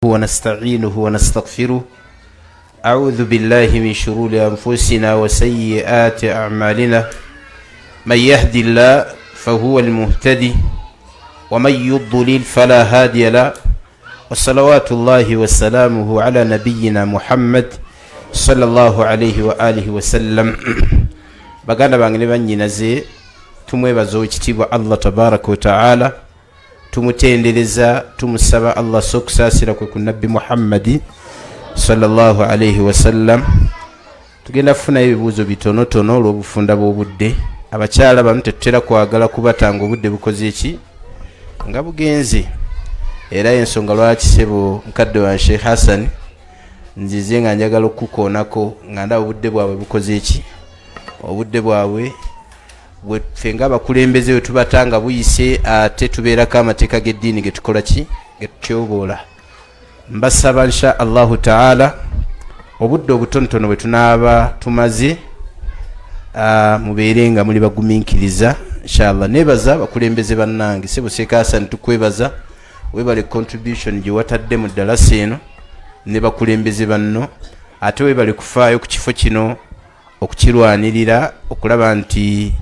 ونستعينه ونستغفره. أعوذ بالله من شرور أنفسنا وسيئات أعمالنا. من يهدي الله فهو المهتدي ومن يضلل فلا هادي له. وصلوات الله وسلامه على نبينا محمد صلى الله عليه وآله وسلم. baganda bange ne bannyinaze tumwebaza ekitiibwa Allah tabaraka wa taala, tumutendereza tumusaba Allah sokusaasira kwe ku nabbi Muhammadi sallallahu alayhi wasallam. Tugenda kufunayo ebibuuzo bitonotono olw'obufunda bw'obudde. Abakyala bamu tetutera kwagala kubatanga obudde bukoze eki nga bugenze, era ensonga lwaki sebo mukadde wa Sheikh Hassan nzize nga njagala okukoonako nga ndaba obudde bwabwe bukoze eki, obudde bwabwe bwe ffe nga abakulembeze we tubatanga buyise, ate tubeerako amateeka g'eddiini ge tukola ki ge tutyoboola. Mbasaba insha Allahu taala obudde obutonotono bwe tunaaba tumaze mubeere nga muli bagumiikiriza inshallah. Nebaza bakulembeze bannange, sebo Sheikh Hassan tukwebaza, webale contribution gye watadde mu ddalasa eno ne bakulembeze banno, ate webale kufaayo ku kifo kino okukirwanirira okulaba nti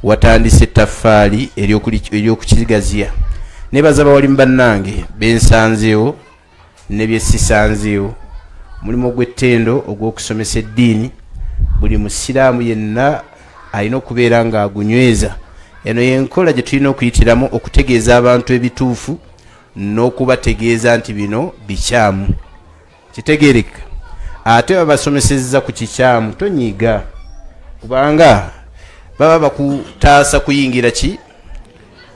watandise ettaffaali ery'okukigaziya. Nebaza bawali mu bannange bensanzeewo ne bye sisanzeewo. Mulimu ogw'ettendo ogw'okusomesa eddiini, buli musiraamu yenna alina okubeera nga agunyweza. Eno yenkola gye tulina okuyitiramu okutegeeza abantu ebituufu n'okubategeeza nti bino bikyamu, kitegereka. Ate babasomesezza ku kikyamu tonyiiga, kubanga baba bakutaasa kuyingira ki,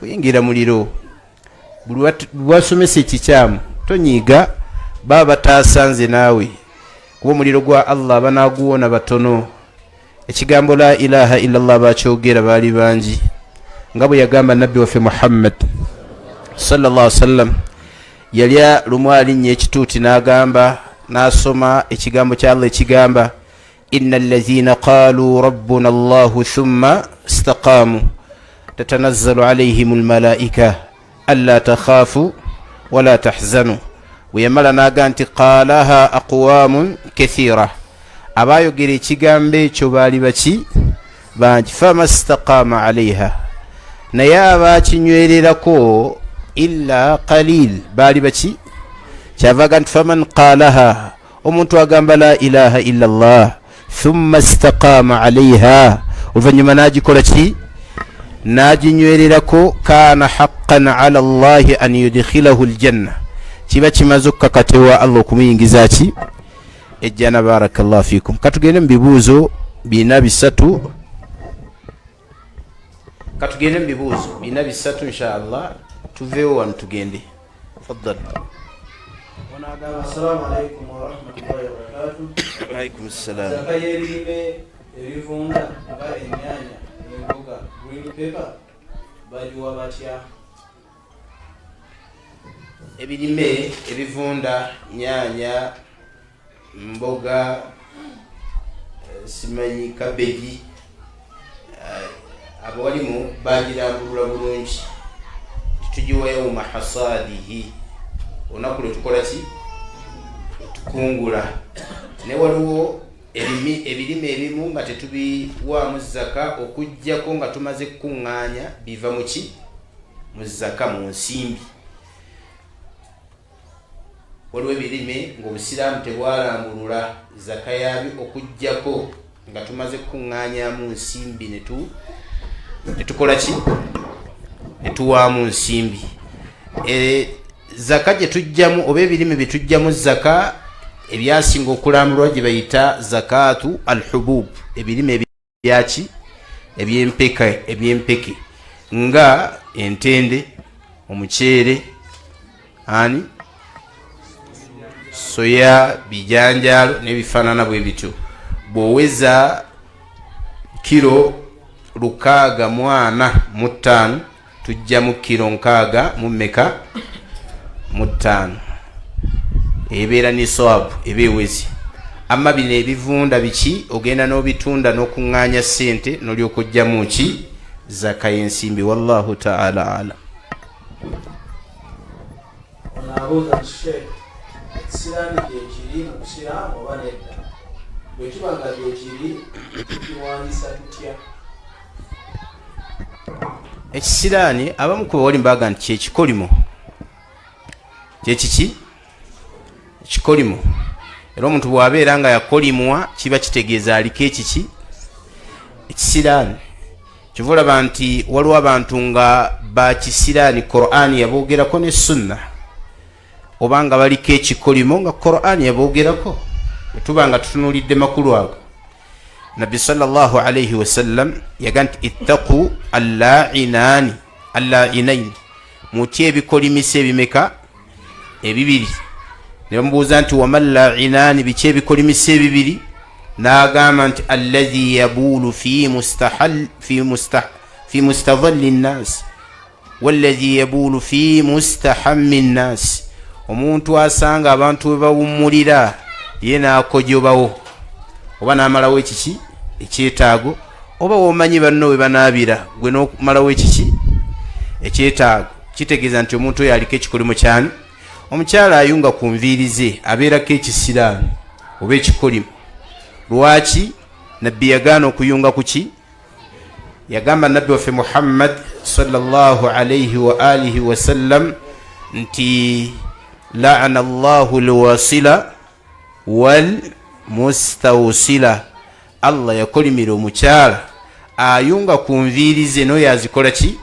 kuyingira muliro. Buli lwasomesa ekikyamu tonyiiga, baba bataasa nze naawe, kuba omuliro gwa Allah banaaguwona batono. Ekigambo la ilaha illallah bakyogera baali bangi, nga bwe yagamba nabbi waffe Muhammad sallallahu alaihi wasallam. Yali lumu alinnya ekituuti n'agamba, n'asoma ekigambo kya Allah ekigamba inna allazina qaalu rabbuna allahu thumma istaqaamu tatanazzalu alayhim almalaika alla takhaafu wala tahzanu. bwe yamala n'aga nti qaalaha aqwamun kathira, abaayogera ekigambo ekyo baali baki bangi, fama istaqaama alayha, naye abaakinywererako illa qalil baali baki. Kyavaga nti faman qaalaha, omuntu agamba la ilaha illa Allah thumma istaqaama alayha, oluvannyuma n'agikola ki, n'aginywererako, kaana haqqan ala Allahi an yudkhilahu aljanna, kiba kimaze okukakatewa Allah okumuyingiza ki ejjana. Barakallahu fikum. Katugende mu bibuuzo bina bisatu, katugende mu bibuuzo bina bisatu inshallah, tuveewo wano tugende. Faddal. Assalamu alaikum wa rahmatullahi wa barakatuh. Wa alaikum assalam. Zaka y'ebirime ebivunda nga ennyaanya n'emboga green pepper bagiwa batya? Ebirime ebivunda nyaanya, mboga, simanyi kabeji, abawalimu bagirambulula bulungi, tugiwa yawma hasadihi, olunaku lwe tukola ki, tukungula. Ne waliwo ebirime ebimu nga tetubiwaamu zaka okuggyako nga tumaze kukuŋŋaanya biva mu ki, mu zaka, mu nsimbi. Waliwo ebirime ng'obusiraamu tebwalambulula zaka yaabyo okuggyako nga tumaze kukuŋŋaanyaamu nsimbi ne tukola ki, ne tuwaamu nsimbi. Zaka gye tujjamu oba ebirime bye tujjamu zaka ebyasinga okulambulwa gye bayita zakatu alhubub, ebirime ebyaki ebyempeke nga entende, omuceere, soya, bijanjaalo n'ebifaanana bwe bityo. Bw'oweza kilo 645 tujjamu kilo 6 mu 5, ebeera ni swabu eba ewezi. Amma bino ebivunda biki ogenda n'obitunda n'okuŋŋaanya ssente n'olyoka ojjamu ki zaka y'ensimbi. Wallahu ta'ala alam. Abuuza Sheikh, ekisiraani kyekiri mu busiraamu oba nedda? Bwe kiba nga kyekiri tukiwandiisa tutya? Ekisiraani abamu ku bawali mbaga nti kyekikolimo, kyekiki ekikolimo, era omuntu bw'abeera nga yakolimwa kiba kitegeeza aliko ekiki ekisiraani. Kyova olaba nti waliwo abantu nga bakisiraani Qur'ani yaboogerako ne sunna, oba nga baliko ekikolimo nga Qur'ani yaboogerako. Bwe tuba nga tutunuulidde makulu ago, Nabbi sallallahu alayhi wasallam yaga nti ittaqu allainaini, mutye ebikolimisa ebimeka ebibiri. Ne bamubuuza nti wamal lainaani, biki ebikolimisa ebibiri? N'agamba nti alladhi yabulu fi mustadhalli nnas walladhi yabulu fi mustahammi nnas, omuntu asanga abantu we bawummulira ye n'akojobawo oba n'amalawo ekiki ekyetaago, oba womanyi banno we banaabira gwe n'omalawo ekiki ekyetaago. Kitegeeza nti omuntu oyo aliko ekikolimo kyani. Omukyala ayunga ku nviiri ze abeerako ekisiraani oba ekikolimo. Lwaki? Nabbi yagaana okuyunga ku ki? Yagamba Nabbi waffe Muhammad sallallahu alayhi wa alihi wasallam nti la'ana Allahu alwasila wal mustawsila, Allah yakolimira omukyala ayunga ku nviiri ze n'oyo azikola ki?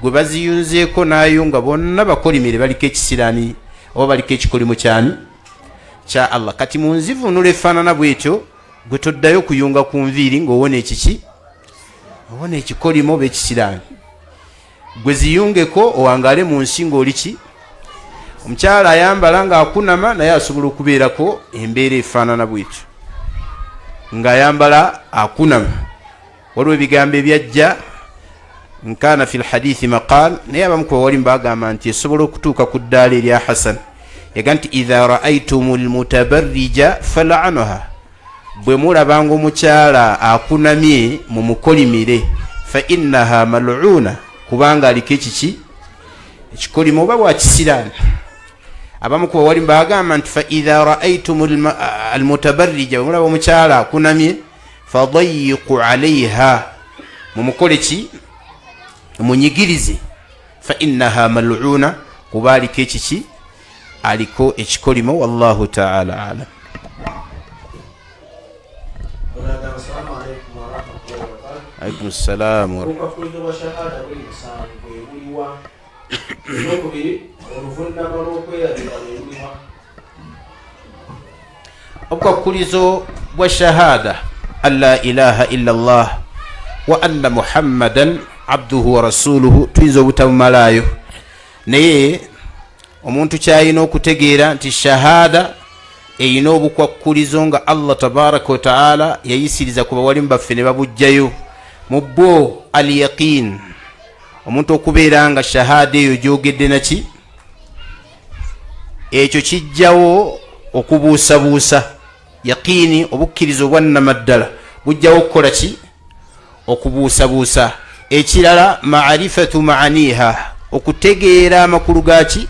Gwe baziyunzeeko n'ayunga, bonna bakolimire baliko ekisiraani oba baliko ekikolimo kyani kya Allah. Kati mu nzivuunula efaanana bwetyo, gwe toddayo kuyunga ku nviiri ng'owona ekiki, owona ekikolimo oba ekisiraani. Gwe ziyungeko owangaale mu nsi ng'oli ki? Omukyala ayambala ng'akunama, naye asobola okubeerako embeera efaanana bwetyo ng'ayambala akunama. Waliwo ebigambo ebyajja nkana fi lhadithi maqal, naye abamu ku bawali mbagamba nti esobola okutuuka ku ddaala erya Hasan. Yaga nti idha ra'aytumu lmutabarrija fal'anuha, bwe mulabanga omukyala akunamye mu mukolimire, fa innaha mal'una, kubanga aliko ekiki ekikolimo oba bwa kisiraani. Abamu ku bawali mbagamba nti fa idha ra'aytumu almutabarrija, bwe mulaba omukyala akunamye, fadayyiqu alayha, mumukole ki? Munyigirize. Fa innaha mal'una, kuba aliko ekiki aliko ekikolimo. Wallahu ta'ala alam. Alaykum salaam wa obukwakulizo bwa shahada an la ilaha illa Allah wa anna Muhammadan abduhu wa rasuluhu tuyinza obutamumalayo, naye omuntu kyalina okutegeera nti shahada eyina obukwakulizo nga Allah tabaraka wa taala yayisiriza ku bawalimu baffe ne babujjayo mu bwo al yaqin. Omuntu okubeera nga shahada eyo gyogedde naki, ekyo kijjawo okubuusabuusa. Yaqiini obukkiriza obwannamaddala bujjawo okukola ki? Okubuusabuusa. Ekirala ma'rifatu ma'aniha, okutegeera amakulu gaki.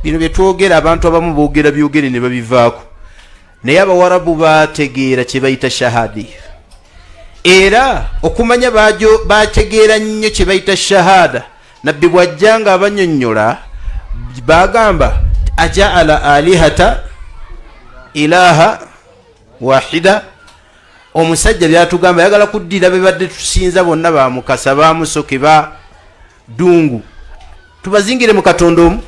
Bino bye twogera abantu abamu boogera byogere ne babivaako, naye Abawarabu bategeera kye bayita shahada. Era okumanya bategeera nnyo kye bayita shahada. Nabbi bw'ajja nga abannyonnyola bagamba ajaala alihata ilaha wahida. Omusajja byatugamba yagala kuddira be badde tusinza bonna bamukasa, bamusoke, ba dungu, tubazingire mu Katonda omu.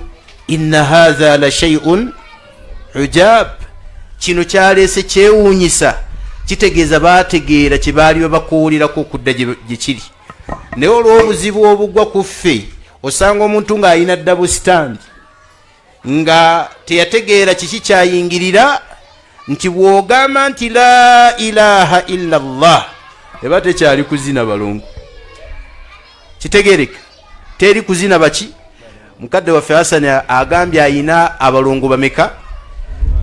Inna hadha la shay'un ujab, kino kyaleese kyewuunyisa. Kitegeeza bategeera kye baali babakuulirako okudda gye kiri. Naye olw'obuzibu obugwa ku ffe, osanga omuntu ng'alina double stand, nga teyategeera kiki kyayingirira, nti bw'ogamba nti la ilaha illa Allah eba tekyali kuzina balongo. Kitegereka teri kuzina baki. Mukadde waffe Hasani agambye ayina abalongo bameka?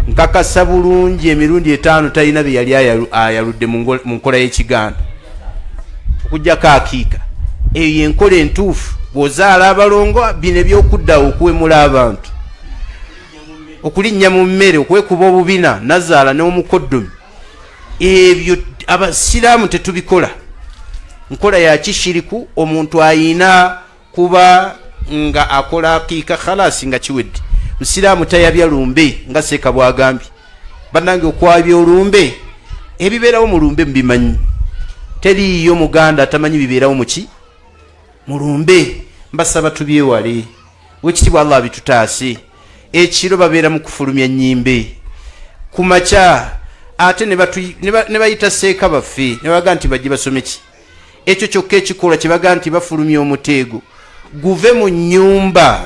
Nkakasa bulungi emirundi 5 talina bye yali ayaludde mu nkola y'Ekiganda okujjako akiika. Eyo yenkola entuufu. Bw'ozaala abalongo bino ebyokuddawo okuwemula abantu. okulinnya mu mmere, okwekuba obubina, nazaala n'omukoddomi, ebyo abasiraamu tetubikola. Nkola ya kishiriku. Omuntu ayina kuba nga akola akiika khalasi nga kiwedde. Musiraamu tayabya lumbe nga Seeka bwagambye. Bannange okwabya olumbe, ebibeerawo mu lumbe mbimanyi. Teriiyo Muganda atamanyi bibeerawo muki mu lumbe. Mbasaba tubyewale. Wekitibwa Allah bitutaase. Ekiro babeera mu kufulumya nnyimbe. Ku makya ate ne bayita Seeka baffe ne baga nti bajje basome ki. Ekyo kyokka ekikola kye baga nti bafulumya omuteego guve mu nnyumba,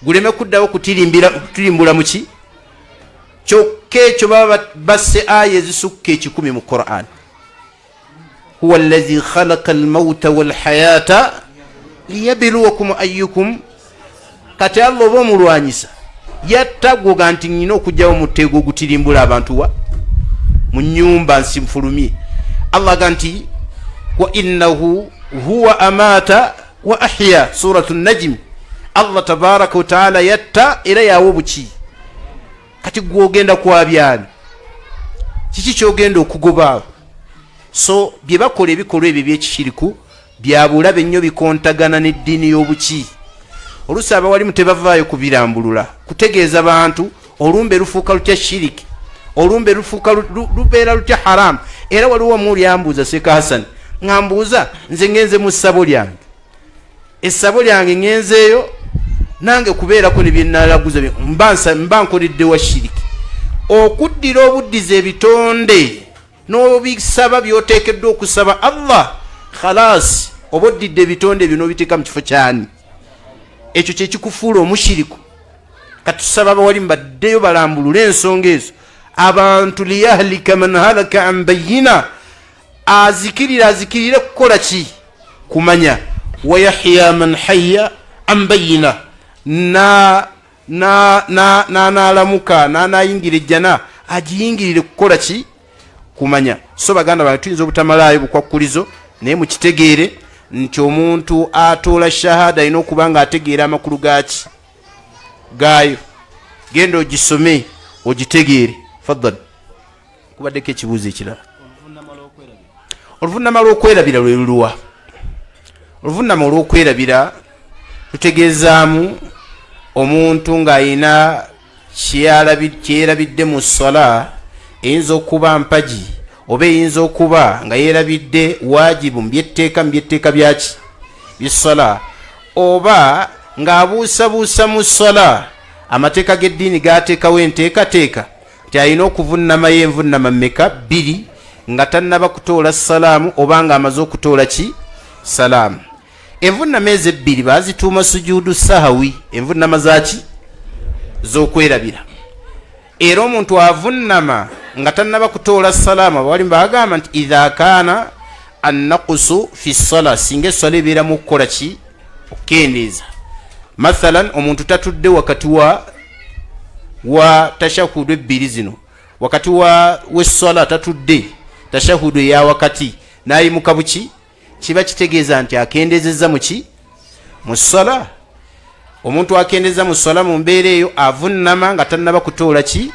guleme kuddawo kutirimbula muki. Kyokka ekyo baba basse aya ezisukka 10 mu Qur'an. Huwa allazi khalaqa al-mauta wal-hayata liyabluwakum ayyukum. Kati Allah oba omulwanyisa yattagoga nti nina okugyawo muteego gutirimbula abantu mu nnyumba nsimfulumye. Allah aga nti wa innahu huwa amata wa ahya, suratu Najm. Allah tabaraka wa taala yatta era yawo buki. Kati gwogenda kwabyani kiki kyogenda okugoba? So bye bakola ebikolwa ebyo by'ekishiriku bya bulabe nnyo, bikontagana n'eddiini y'obuki. Oluusi abawalimu tebavaayo kubirambulula, kutegeeza abantu olumbe lufuuka lutya shiriki, olumbe lufuuka lubeera lutya haramu. Era waliwo omuli ambuuza Seeka Hassan, ngambuuza nze ngenze mu ssabo lyange, essabo lyange ngenzeeyo nange kubeerako ne byenalaguza mba nkoledde wa shiriki. Okuddira obuddiza ebitonde n'obisaba byoteekeddwa okusaba Allah, khalas oba oddidde ebitonde ebyo n'obiteeka mu kifo kyani. Ekyo kye kikufuula omushiriku. Katusaba abawalimu baddeyo balambulule ensonga ezo. Abantu liyahlika man halaka an bayyina, azikirire kukola ki? Kumanya. Wayahya man hayya an bayyina, n'alamuka n'anayingira ejjana agiyingirire kukola ki? Kumanya. So baganda bange tuyinza obutamalayo bukwakkulizo, naye mukitegeere nti omuntu atoola shahada alina okuba nga ategeera amakulu gaki gaayo. Genda ogisome ogitegeere. Faddal. Kubaddeko ekibuuzo ekirala. Oluvunnama lw'okwerabira lwe luluwa? Oluvunnama olw'okwerabira lutegeezaamu omuntu ng'ayina kyerabidde mu ssala, eyinza okuba mpagi oba eyinza okuba nga yeerabidde wajibu byetteeka byaki by'essala, oba ng'abuusabuusa mu ssala. Amateeka g'eddiini gaateekawo enteekateeka nti alina okuvunnamayo envunnama mmeka? 2 nga tannaba kutoola salaamu oba nga amaze okutoola ki? Salaamu. Envunnama ezo 2 baazituuma sujuudu sahawi, envunnama zaki? Z'okwerabira. Era omuntu avunnama nga tannaba kutoola salaamu, abawalimu bagamba nti idha kaana annaqusu fi ssala, singa essala ebeera mu kukola ki? Okukendeeza. Mathalan omuntu tatudde wakati wa tashahudu 2 zino, wakati w'essala tatudde tashahudu eya wakati n'ayimuka buki, kiba kitegeeza nti akendeezezza muki? Mu ssala. Omuntu akendeeza mu ssala mu mbeera eyo avunnama nga tannaba kutoola ki?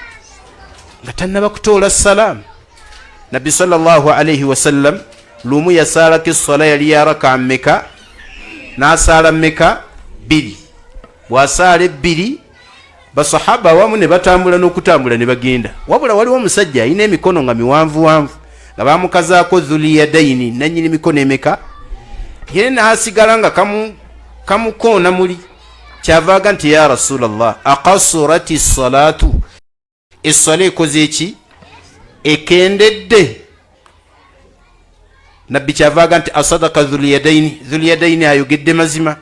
Nga tannaba kutoola salaamu. Nabbi sallallahu alayhi wasallam lumu yasaalako essala yali ya raka mmeka? N'asaala mmeka? 2. Bw'asaala 2 basahaba awamu ne batambula n'okutambula ne bagenda. Wabula waliwo omusajja alina emikono nga miwanvuwanvu nga bamukazaako dhuliyadaini, nannyini mikono emeka? Yene n'asigala nga kamukoona muli. Kyavaaga nti ya Rasulallah, aqasurati salatu, essala ekoze eki? Ekendedde. Nabbi kyavaaga nti asadaka dhuliyadaini ayogedde mazima.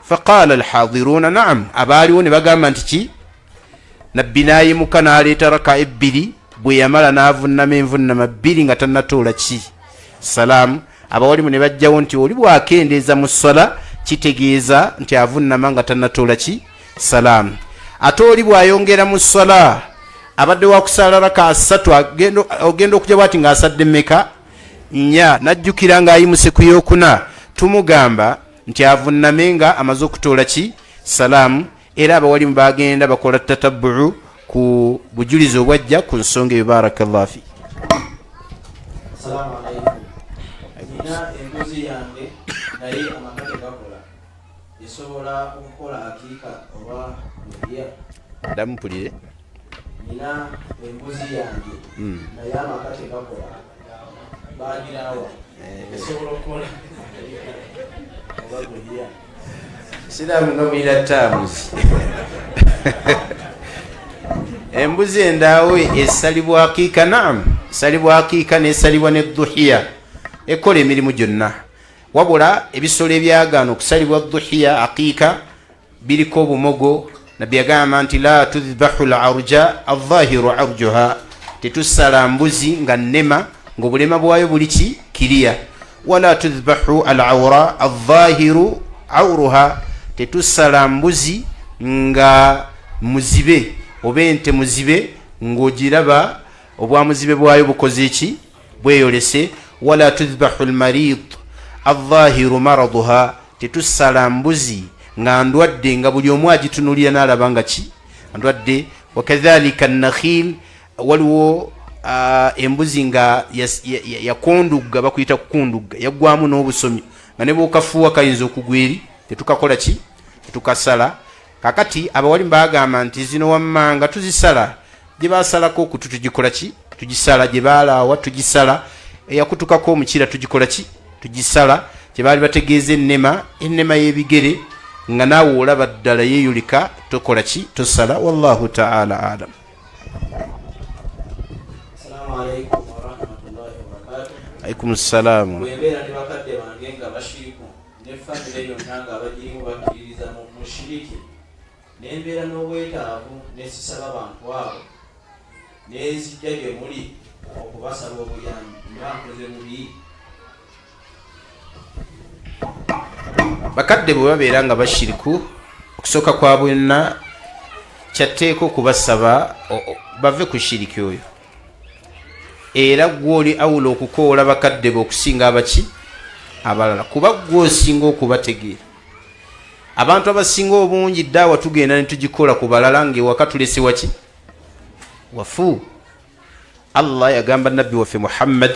Faqala alhadiruna naam, abaaliwo ne bagamba nti ki? Nabbi n'ayimuka n'aleeta raka 2, bwe yamala n'avunnama envunnama 2 nga tannatoola ki? Salaamu. Abawalimu ne bajjawo nti oli bw'akendeeza mu ssala kitegeeza nti avunnama nga tannatoola ki? Salaamu. Ate oli bw'ayongera mu ssala abadde wakusaala raka 3, ogenda okujja bwati ng'asadde mmeka? 4. Najjukira ng'ayimuse ku yookuna, tumugamba nti avunname nga amaze okutoola ki? Salaamu. era abawalimu bagenda bakola tatabbu'u ku bujulizi obwajja ku nsonga eyo. Barakallahu fi. Assalamu alaikum. Nina embuzi yange naye amakate gakola, esobola okukola akiika oba muliya? Ndampulire. Nina embuzi yange naye amakate gakola, bagirawa, esobola okukola oba muliya? Siraamu nga mwira taamuzi. Embuzi endaawe esalibwa akiika, naamu esalibwa akiika nesalibwa nedduhiya, ekola emirimu gyonna. Wabula ebisolo ebyagaana okusalibwa duhiya akiika biriko obumogo. Nabbi yagamba nti la tudhbahu al-arja adh-dhahiru arjuha, tetusala mbuzi nga nnema ng'obulema bwayo buli kiriya. Wala tudhbahu al-awra adh-dhahiru awruha, tetusala mbuzi nga muzibe oba ente muzibe ng'ogiraba obwamuzibe bwayo bukoze eki bweyolese. Wala tudhbahu al-marid adh-dhahiru maraduha, tetusala mbuzi nga ndwadde nga buli omu agitunulira n'alaba nga ki ndwadde. Wakadhalika an-nakhil, waliwo embuzi nga yakondugga, bakuyita kukundugga, yaggwamu n'obusomi nga ne bwokafuuwa kayinza okugwa eri, tetukakola ki tetukasala. Kakati abawalimu bagamba nti zino wammanga tuzisala, gye basalako okutu tugikola ki tugisala, gye balaawa tugisala, eyakutukako omukira tugikola ki tugisala. Gye baali bategeeza ennema y'ebigere nga naawe olaba ddala yeeyoleka tokola ki tosala. Wallahu ta'ala alam. Assalamu alaikum warahmatullahi wabarakatuh. Alaikum salaam. Bwembeera ne bakadde bange nga bashiriku ne famire yonna nga abagirimu bakkiririza mu shiriki, nembeera n'obwetaavu nesisaba bantu abo nezijja gye muli okubasaba obuyambi, mbankoze mubi? Bakadde bwe babeera nga bashiriku, okusooka kwa bwenna kyatteeka okubasaba bave ku shiriki oyo, era gw'oli awula okukoola bakadde be okusinga abaki abalala, kuba gw'osinga okubategeera. Abantu abasinga obungi ddaawa tugenda ne tugikola ku balala ng'ewaka tulese waki wafu. Allah yagamba nabbi waffe Muhammad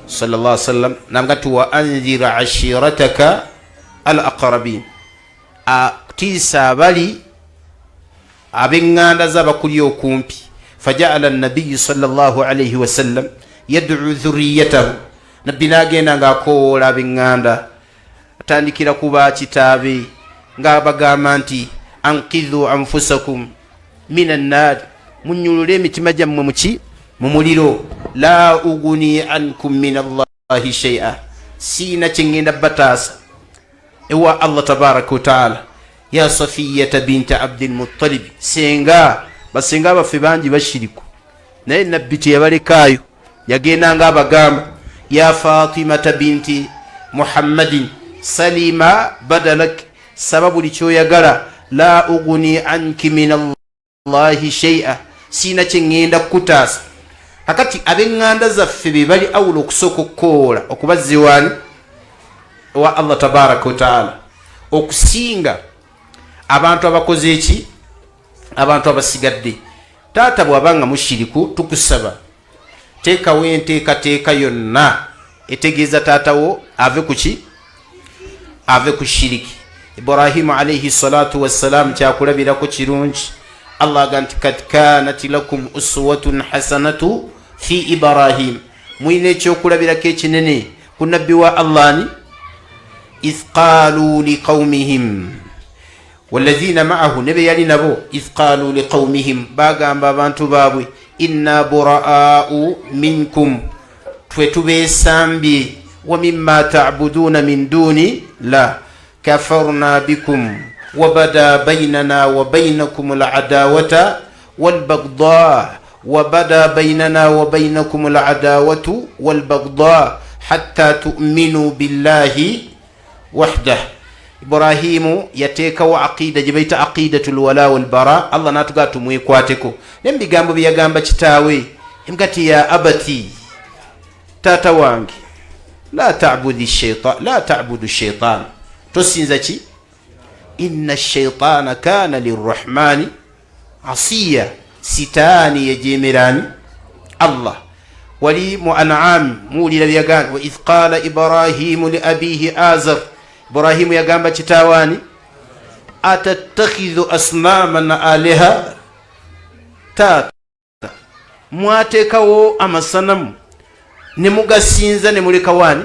sallallahu alaihi wasallam namgati wa anzira ashirataka al-aqrabin, tiisa abali ab'eŋŋanda z'abakuli okumpi. Faja'ala an-nabiyyu sallallahu alaihi wasallam yad'u dhurriyyatahu, nabbi n'agenda ng'akoola ab'eŋŋanda, atandikira ku bakitaabe ng'abagamba nti anqidhu anfusakum minan nar, munyulule emitima gyammwe muki mu muliro. La uguni ankum min Allahi shay'a, siina kye ŋŋenda bataasa ewa Allah tabaraka wa ta'ala. Ya Safiyata binta Abdul Muttalib, basenga baffe bangi bashiriku, naye nabbi teyabalekaayo, yagenda ng'abagamba ya Fatimata binti Muhammadin salima badalak, saba buli kyoyagala. La uguni anki min Allahi shay'a, siina kye ŋŋenda kukutaasa. Kakati ab'eŋŋanda zaffe be bali awula okusooka okukoola okubazziwaani wa Allah tabaraka wa ta'ala okusinga abantu abakoze eki, abantu abasigadde. Taata bw'abanga mushiriku, tukusaba teekawo enteekateeka yonna etegeeza taatawo ave kuki ave ku shiriki. Ibrahimu alayhi salatu wassalam kyakulabirako kirungi. Allah aganti kad kanat lakum uswatun hasanatu fi Ibrahim, mwine ekyokulabirako ekinene ku nabbi wa Allah ni إذ قالوا لقومهم والذين معه نبي يالي نبو إذ قالوا لقومهم باقام بابانتو بابوي إنا براء منكم تويتوبي سامبي ومما تعبدون من دون لا كفرنا بكم وبدا بيننا وبينكم العداوة والبغضاء وبدا بيننا وبينكم العداوة والبغضاء حتى تؤمنوا بالله وحده. Ibrahimu yateekawo aqida gye bayita aqidatul wala wal bara. Allah n'atugaa tumwekwateko n'ebigambo bye yagamba kitaawe emgati ya abati, taata wange, la ta'budu shaytan, tosinza ki inna ash-shaytana kana lirrahmani asiya, sitaani yejemerani Allah. wali mu An'am muwulira byagamba wa idh qala Ibrahimu li abihi Azar, Ibrahimu yagamba kitawani atattakhidhu asnaman aliha, taata mwatekawo amasanamu ne mugasinza ne muleka wani,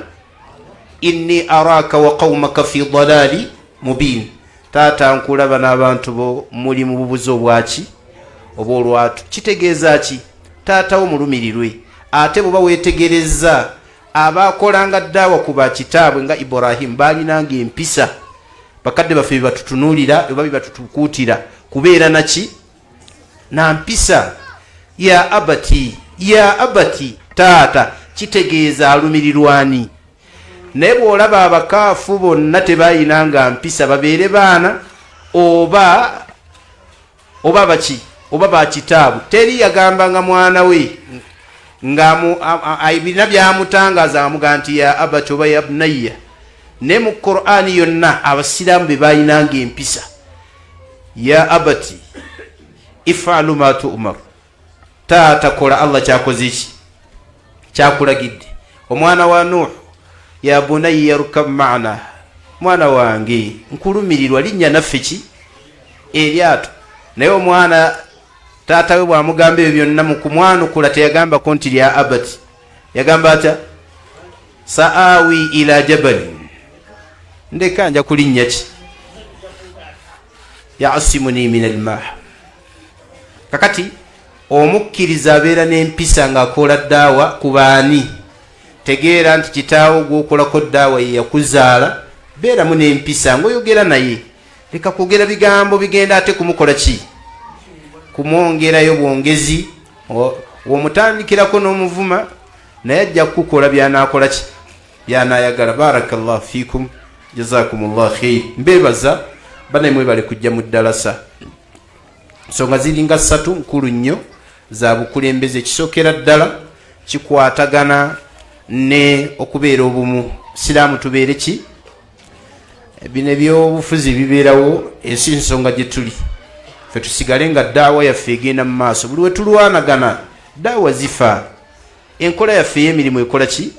inni araka wa qaumaka fi dalali mubin, taata nkulaba n'abantu bo muli mu bubuzo bwaki obwolwatu. Kitegeeza ki? taata wo mulumirirwe. Ate bwe bawetegereza abakolanga ddawa ku bakitaabwe nga Ibrahim baalinanga empisa, bakadde baffe bebatutunulira oba bebatutukuutira kubeera naki na mpisa. Ya abati, ya abati, taata, kitegeeza alumirirwani. Naye bw'olaba abakaafu bonna tebayinanga mpisa, babeere baana oba baki oba bakitaabu, teri yagambanga mwana we nga ebirina byamutangaza amuga nti ya abati oba ya bunayya. Ne mu Qur'ani yonna abasiraamu be bayinanga empisa. Ya abati if'alu ma tu'mar, taata kola Allah kyakoze ki, kyakulagidde. Omwana wa Nuh, ya bunayya rukab ma'ana, mwana wange nkulumirirwa linnya naffe ki eryato. Naye omwana taata we bwamugamba ebyo byonna mu kumwanukula teyagambako nti ya abati, yagamba atya sa'awi ila jabalin, ndeka nja kulinnya ki ya'simuni min al-ma'. Kakati omukkiriza abeera n'empisa ng'akola ddaawa ku baani. Tegeera nti kitaawo gw'okolako ddaawa ye yakuzaala, beeramu n'empisa ng'oyogera naye. Leka kwogera bigambo bigenda ate kumukola ki, kumwongerayo bwongezi. Womutandikirako n'omuvuma naye ajja kukola by'anaakola ki, by'anaayagala. Barakallahu fikum, jazakumullahu khair. Mbeebaza banammwe bali kujja mu ddalasa. Nsonga ziringa 3 nkulu nnyo za bukulembeze. Ekisookera ddala kikwatagana ne okubeera obumu. Siraamu tubeere ki, bino ebyobufuzi bibeerawo, ensi nsonga gye tuli ffe tusigale nga ddaawa yaffe egenda mu maaso. Buli we tulwanagana ddaawa zifa, enkola yaffe ey'emirimu ekola ki,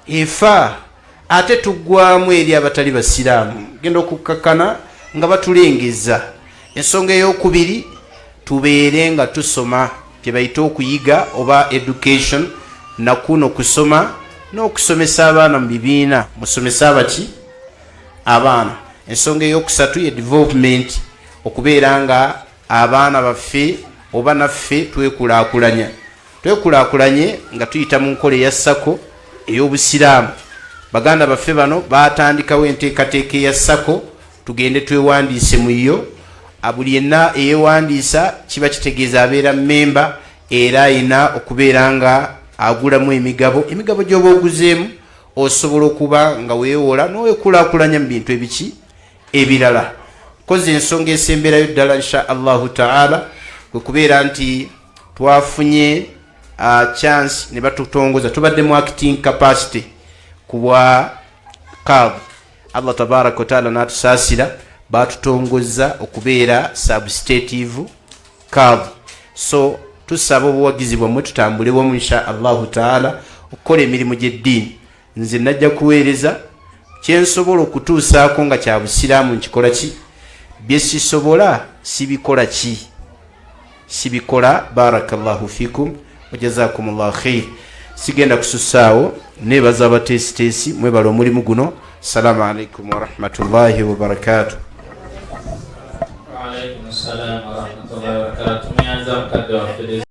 efa. Ate tuggwamu eri abatali basiraamu, genda okukakkana nga batulengeza. Ensonga ey'okubiri, tubeere nga tusoma kye bayita okuyiga oba education, nakuno kusoma n'okusomesa abaana mu bibiina, musomesa abaki abaana. Ensonga ey'okusatu ye development, okubeera nga abaana baffe oba naffe twekulaakulanya. Twekulaakulanye nga tuyita mu nkola eya sako ey'obusiraamu. Baganda baffe bano baatandikawo enteekateeka eya sako, tugende twewandiise mu yo. Buli yenna eyewandiisa kiba kitegeeza abeera memba era ayina okubeera nga agulamu emigabo. Emigabo gy'oba oguzeemu osobola okuba nga weewola n'owekulaakulanya mu bintu ebiki ebirala. Koze ensonga esemberayo ddala insha Allahu ta'ala kwe kubeera nti twafunye chance ne batutongoza, tubadde mu acting capacity ku bwa kadhi. Allah tabaraka wa ta'ala n'atusaasira, batutongoza okubeera substative kadhi. So tusaba obuwagizi bwammwe tutambule wamu insha Allahu ta'ala okukola emirimu gy'eddiini. Nze najja kuweereza kyensobola okutuusaako nga kya busiraamu nkikola ki, bye sisobola sibikola ki, sibikola. Barakallahu fikum wa jazakumullahu khair. Sigenda kusussaawo, neebaza abateesiteesi mwebala omulimu guno. Assalamu alaikum wa rahmatullahi wa barakatuh. Wa alaikum assalam wa rahmatullahi wa barakatuh.